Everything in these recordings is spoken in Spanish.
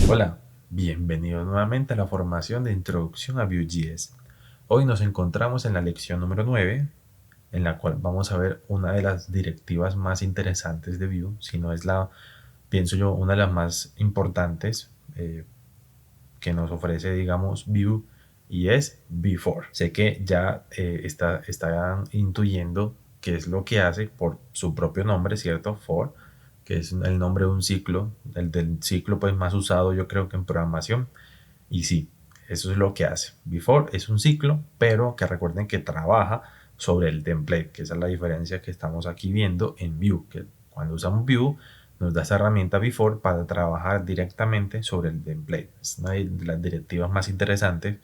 Hola, bienvenidos nuevamente a la formación de Introducción a Vue.js. Hoy nos encontramos en la lección número 9, en la cual vamos a ver una de las directivas más interesantes de Vue, si no es pienso yo, una de las más importantes que nos ofrece, digamos, Vue, y es before. Sé que ya están intuyendo qué es lo que hace por su propio nombre, ¿cierto? For, que es el nombre de un ciclo, el del ciclo pues más usado yo creo que en programación. Y sí, eso es lo que hace. Before es un ciclo, pero que recuerden que trabaja sobre el template, que esa es la diferencia que estamos aquí viendo en Vue, que cuando usamos Vue nos da esa herramienta Before para trabajar directamente sobre el template. Es una de las directivas más interesantes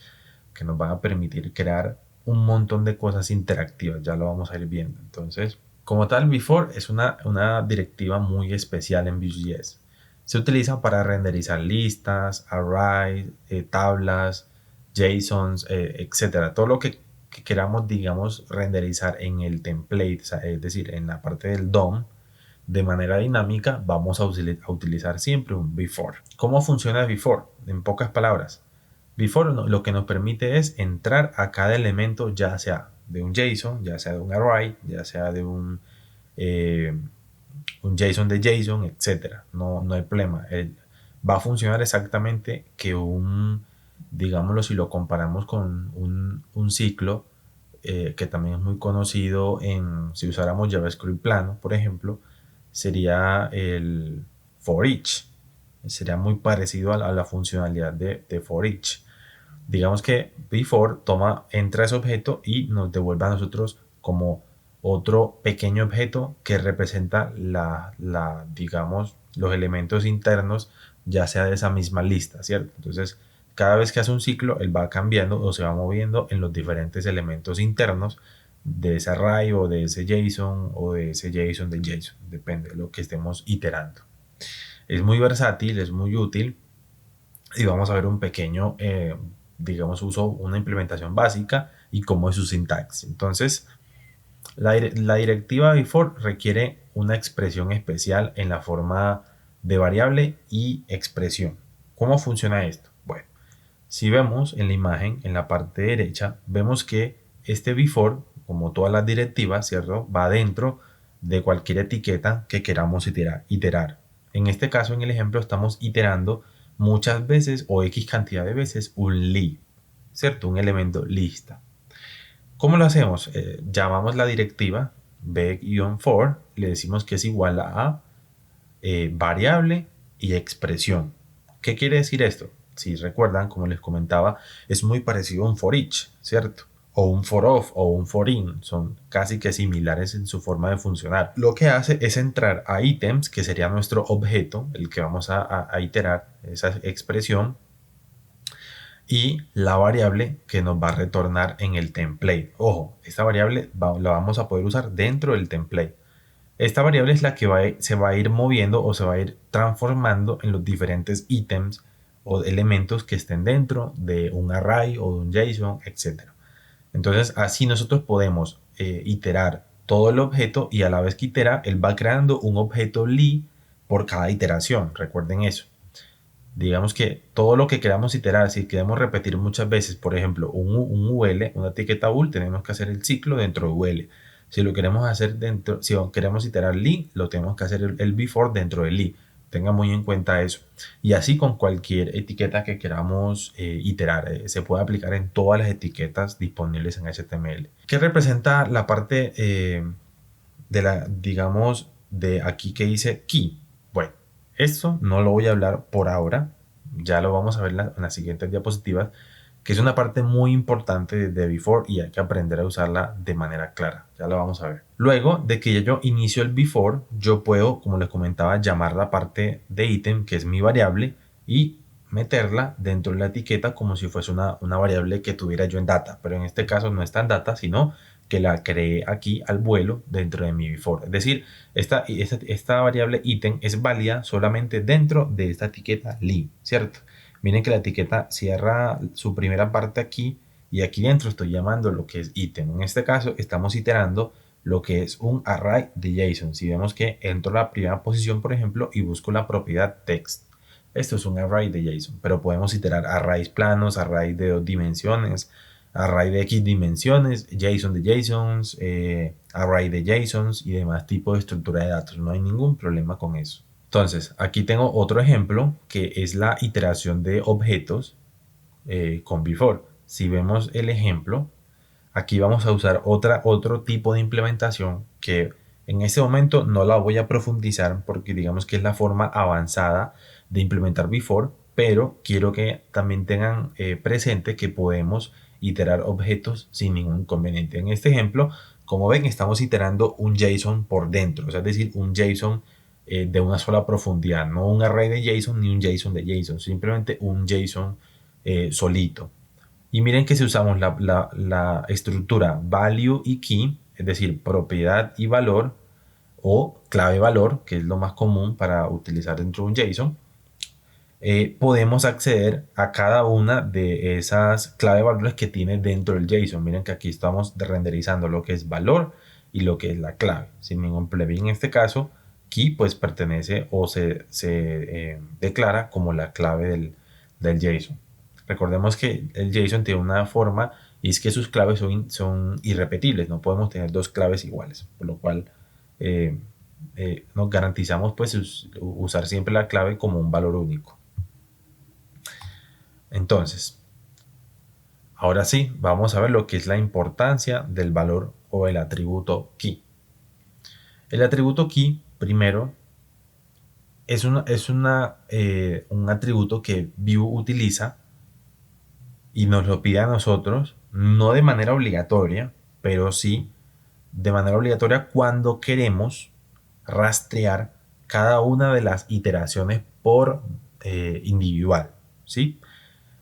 que nos van a permitir crear un montón de cosas interactivas, ya lo vamos a ir viendo. Entonces, como tal, Before es una directiva muy especial en Vue.js. Se utiliza para renderizar listas, arrays, tablas, JSONs, etcétera. Todo lo que queramos, digamos, renderizar en el template, o sea, es decir, en la parte del DOM, de manera dinámica, vamos a utilizar siempre un before. ¿Cómo funciona before? En pocas palabras, before lo que nos permite es entrar a cada elemento, ya sea de un JSON, ya sea de un array, ya sea de un JSON de JSON, etcétera. No hay problema. Va a funcionar exactamente que digámoslo, si lo comparamos con un ciclo, que también es muy conocido si usáramos JavaScript plano, por ejemplo, sería el for each. Sería muy parecido a la funcionalidad de for each. Digamos que before entra ese objeto y nos devuelve a nosotros como otro pequeño objeto que representa digamos, los elementos internos, ya sea de esa misma lista, ¿cierto? Entonces, cada vez que hace un ciclo, él va cambiando o se va moviendo en los diferentes elementos internos de ese array o de ese JSON o de ese JSON de JSON, depende de lo que estemos iterando. Es muy versátil, es muy útil y vamos a ver un pequeño, digamos, una implementación básica y cómo es su sintaxis. Entonces, la directiva before requiere una expresión especial en la forma de variable y expresión. ¿Cómo funciona esto? Bueno, si vemos en la imagen, en la parte derecha, vemos que este before, como todas las directivas, ¿cierto?, va dentro de cualquier etiqueta que queramos iterar. En este caso, en el ejemplo, estamos iterando muchas veces o X cantidad de veces un li, ¿cierto? Un elemento lista. ¿Cómo lo hacemos? Llamamos la directiva b-for, le decimos que es igual a variable y expresión. ¿Qué quiere decir esto? Si recuerdan, como les comentaba, es muy parecido a un for each, ¿cierto? O un for of o un for in, son casi que similares en su forma de funcionar. Lo que hace es entrar a ítems, que sería nuestro objeto, el que vamos a iterar, esa expresión, y la variable que nos va a retornar en el template. Ojo, esta variable la vamos a poder usar dentro del template. Esta variable es la que se va a ir moviendo o se va a ir transformando en los diferentes ítems o elementos que estén dentro de un array o de un JSON, etc. Entonces, así nosotros podemos iterar todo el objeto y a la vez que itera, él va creando un objeto li por cada iteración. Recuerden eso. Digamos que todo lo que queramos iterar, si queremos repetir muchas veces, por ejemplo, un UL, una etiqueta UL, tenemos que hacer el ciclo dentro de UL. Si lo queremos hacer si queremos iterar li, lo tenemos que hacer el before dentro de li. Tenga muy en cuenta eso. Y así con cualquier etiqueta que queramos iterar. Se puede aplicar en todas las etiquetas disponibles en HTML. ¿Qué representa la parte digamos, de aquí que dice key? Bueno, esto no lo voy a hablar por ahora, ya lo vamos a ver en las siguientes diapositivas, que es una parte muy importante de before y hay que aprender a usarla de manera clara, ya lo vamos a ver. Luego de que yo inicio el before, yo puedo, como les comentaba, llamar la parte de ítem, que es mi variable, y meterla dentro de la etiqueta como si fuese una variable que tuviera yo en data, pero en este caso no está en data, sino que la creé aquí al vuelo dentro de mi before. Es decir, esta variable ítem es válida solamente dentro de esta etiqueta li, ¿cierto? Miren que la etiqueta cierra su primera parte aquí y aquí dentro estoy llamando lo que es ítem. En este caso estamos iterando lo que es un array de JSON. Si vemos que entro a la primera posición, por ejemplo, y busco la propiedad text. Esto es un array de JSON, pero podemos iterar arrays planos, array de 2 dimensiones, array de X dimensiones, JSON de JSONs, array de JSONs y demás tipos de estructura de datos. No hay ningún problema con eso. Entonces, aquí tengo otro ejemplo que es la iteración de objetos con before. Si vemos el ejemplo, aquí vamos a usar otro tipo de implementación que en este momento no la voy a profundizar porque digamos que es la forma avanzada de implementar before, pero quiero que también tengan presente que podemos iterar objetos sin ningún inconveniente. En este ejemplo, como ven, estamos iterando un JSON por dentro, o sea, es decir, un JSON de una sola profundidad, no un array de JSON ni un JSON de JSON, simplemente un JSON solito. Y miren que si usamos la estructura value y key, es decir, propiedad y valor, o clave valor, que es lo más común para utilizar dentro de un JSON, podemos acceder a cada una de esas clave valores que tiene dentro del JSON. Miren que aquí estamos renderizando lo que es valor y lo que es la clave, sin ningún plugin. En este caso, key pues pertenece o se declara como la clave del JSON. Recordemos que el JSON tiene una forma y es que sus claves son irrepetibles, no podemos tener dos claves iguales, por lo cual nos garantizamos pues usar siempre la clave como un valor único. Entonces, ahora sí, vamos a ver lo que es la importancia del valor o el atributo key. El atributo key, primero, es un atributo que Vue utiliza y nos lo pide a nosotros, no de manera obligatoria, pero sí de manera obligatoria cuando queremos rastrear cada una de las iteraciones por individual, ¿sí?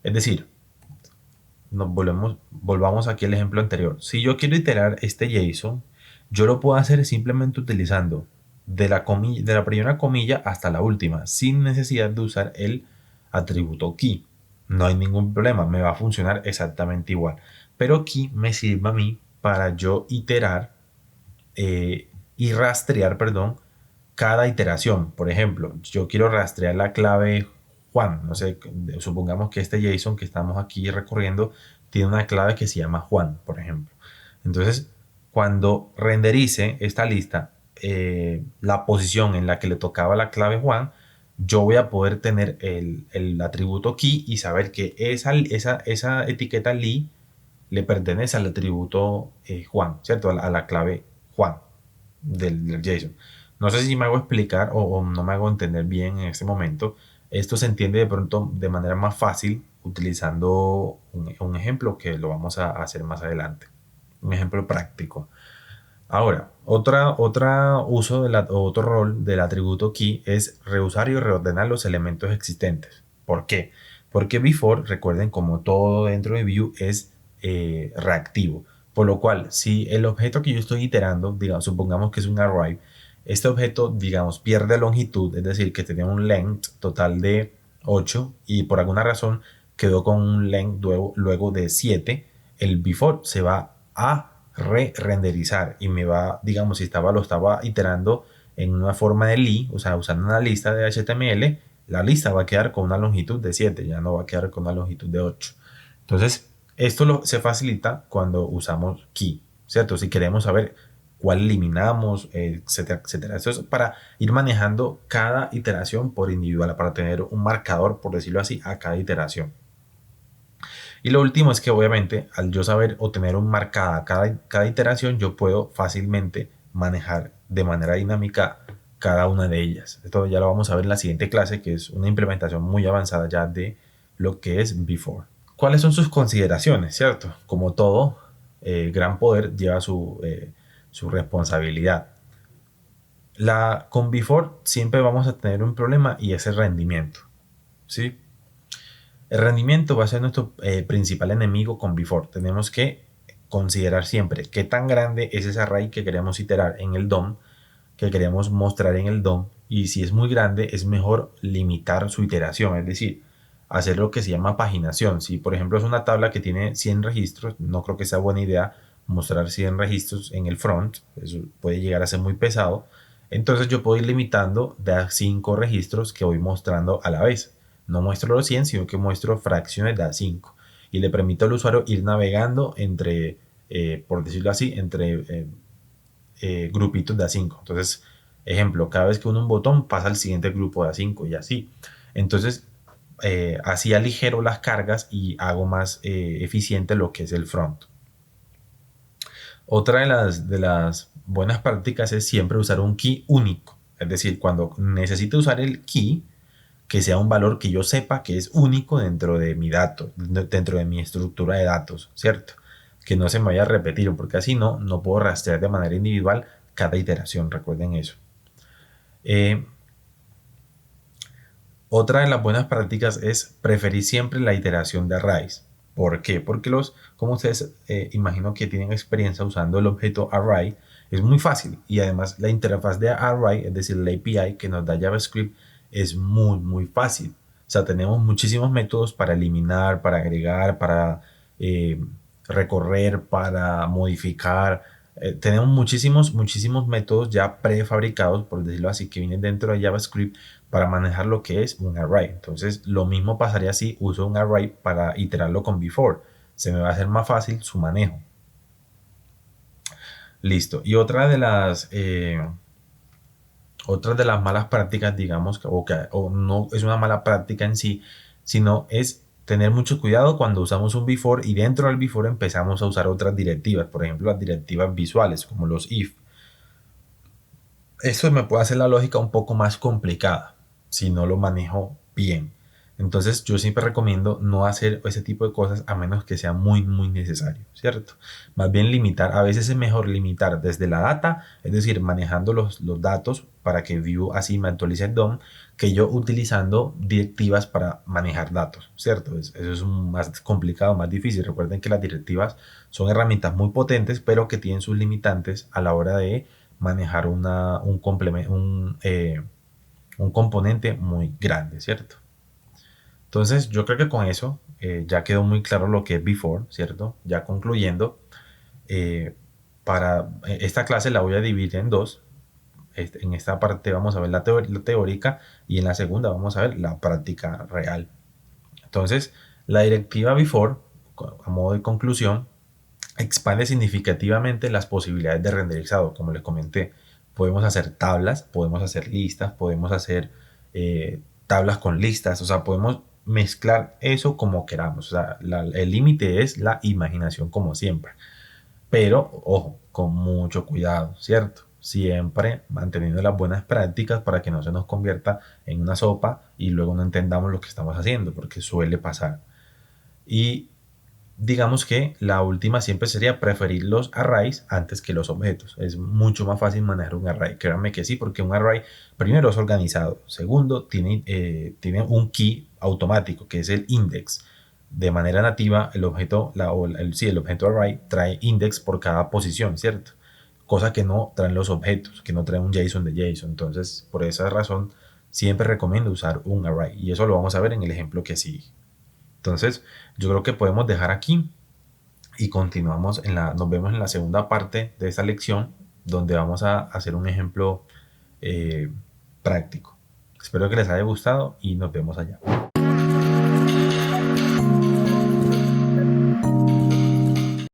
Es decir, volvamos aquí al ejemplo anterior. Si yo quiero iterar este JSON, yo lo puedo hacer simplemente utilizando de la primera comilla hasta la última, sin necesidad de usar el atributo key. No hay ningún problema, me va a funcionar exactamente igual. Pero key me sirve a mí para yo iterar y rastrear, perdón, cada iteración. Por ejemplo, yo quiero rastrear la clave Juan. No sé, supongamos que este JSON que estamos aquí recorriendo tiene una clave que se llama Juan, por ejemplo. Entonces, cuando renderice esta lista, la posición en la que le tocaba la clave Juan, yo voy a poder tener el atributo key y saber que esa etiqueta li le pertenece al atributo Juan, ¿cierto? A la clave Juan del JSON. No sé si me hago explicar o no me hago entender bien en este momento. Esto se entiende de pronto de manera más fácil utilizando un ejemplo que lo vamos a hacer más adelante. Un ejemplo práctico. Ahora, otro rol del atributo key es reusar y reordenar los elementos existentes. ¿Por qué? Porque before, recuerden, como todo dentro de Vue es reactivo. Por lo cual, si el objeto que yo estoy iterando, digamos, supongamos que es un array, este objeto, digamos, pierde longitud, es decir, que tenía un length total de 8 y por alguna razón quedó con un length luego de 7, el before se va a re-renderizar y me va, digamos, si lo estaba iterando en una forma de li, o sea, usando una lista de HTML, la lista va a quedar con una longitud de 7, ya no va a quedar con una longitud de 8. Entonces, esto se facilita cuando usamos key, ¿cierto? Si queremos saber cuál eliminamos, etcétera, etcétera. Esto es para ir manejando cada iteración por individual, para tener un marcador, por decirlo así, a cada iteración. Y lo último es que obviamente al yo saber o tener un marcada cada iteración, yo puedo fácilmente manejar de manera dinámica cada una de ellas. Esto ya lo vamos a ver en la siguiente clase, que es una implementación muy avanzada ya de lo que es before. ¿Cuáles son sus consideraciones? ¿Cierto? Como todo, gran poder lleva su responsabilidad. Con before siempre vamos a tener un problema y es el rendimiento, ¿sí? El rendimiento va a ser nuestro principal enemigo con before. Tenemos que considerar siempre qué tan grande es ese array que queremos iterar en el DOM, que queremos mostrar en el DOM, y si es muy grande es mejor limitar su iteración, es decir, hacer lo que se llama paginación. Si por ejemplo es una tabla que tiene 100 registros, no creo que sea buena idea mostrar 100 registros en el front, eso puede llegar a ser muy pesado. Entonces yo puedo ir limitando de a 5 registros que voy mostrando a la vez. No muestro los 100, sino que muestro fracciones de A5. Y le permito al usuario ir navegando entre, por decirlo así, entre grupitos de A5. Entonces, ejemplo, cada vez que uno un botón pasa al siguiente grupo de A5 y así. Entonces, así aligero las cargas y hago más eficiente lo que es el front. Otra de las buenas prácticas es siempre usar un key único. Es decir, cuando necesite usar el key, que sea un valor que yo sepa que es único dentro de mi dato, dentro de mi estructura de datos, ¿cierto? Que no se me vaya a repetir, porque así no puedo rastrear de manera individual cada iteración, recuerden eso. Otra de las buenas prácticas es preferir siempre la iteración de arrays. ¿Por qué? Porque como ustedes imagino que tienen experiencia usando el objeto array, es muy fácil y además la interfaz de array, es decir, la API que nos da JavaScript, es muy fácil. O sea, tenemos muchísimos métodos para eliminar, para agregar, para recorrer, para modificar. Tenemos muchísimos métodos ya prefabricados, por decirlo así, que vienen dentro de JavaScript para manejar lo que es un array. Entonces, lo mismo pasaría si uso un array para iterarlo con before. Se me va a hacer más fácil su manejo. Listo. Y otra de las malas prácticas, digamos, o no es una mala práctica en sí, sino es tener mucho cuidado cuando usamos un before y dentro del before empezamos a usar otras directivas, por ejemplo, las directivas visuales, como los if. Eso me puede hacer la lógica un poco más complicada si no lo manejo bien. Entonces yo siempre recomiendo no hacer ese tipo de cosas a menos que sea muy necesario, ¿cierto? Más bien limitar, a veces es mejor limitar desde la data, es decir, manejando los datos para que Vue así me actualice el DOM, que yo utilizando directivas para manejar datos, ¿cierto? Eso es más complicado, más difícil. Recuerden que las directivas son herramientas muy potentes, pero que tienen sus limitantes a la hora de manejar un componente muy grande, ¿cierto? Entonces, yo creo que con eso ya quedó muy claro lo que es before, ¿cierto? Ya concluyendo, para esta clase la voy a dividir en dos. En esta parte vamos a ver la teórica y en la segunda vamos a ver la práctica real. Entonces, la directiva before, a modo de conclusión, expande significativamente las posibilidades de renderizado, como les comenté. Podemos hacer tablas, podemos hacer listas, podemos hacer tablas con listas, o sea, podemos mezclar eso como queramos. O sea, el límite es la imaginación como siempre. Pero, ojo, con mucho cuidado, ¿cierto? Siempre manteniendo las buenas prácticas para que no se nos convierta en una sopa y luego no entendamos lo que estamos haciendo, porque suele pasar. Y digamos que la última siempre sería preferir los arrays antes que los objetos. Es mucho más fácil manejar un array. Créanme que sí, porque un array, primero, es organizado. Segundo, tiene un key automático, que es el index. De manera nativa, el objeto, el objeto array trae index por cada posición, ¿cierto? Cosa que no traen los objetos, que no traen un JSON de JSON. Entonces, por esa razón, siempre recomiendo usar un array. Y eso lo vamos a ver en el ejemplo que sigue. Entonces, yo creo que podemos dejar aquí y continuamos nos vemos en la segunda parte de esta lección, donde vamos a hacer un ejemplo práctico. Espero que les haya gustado y nos vemos allá.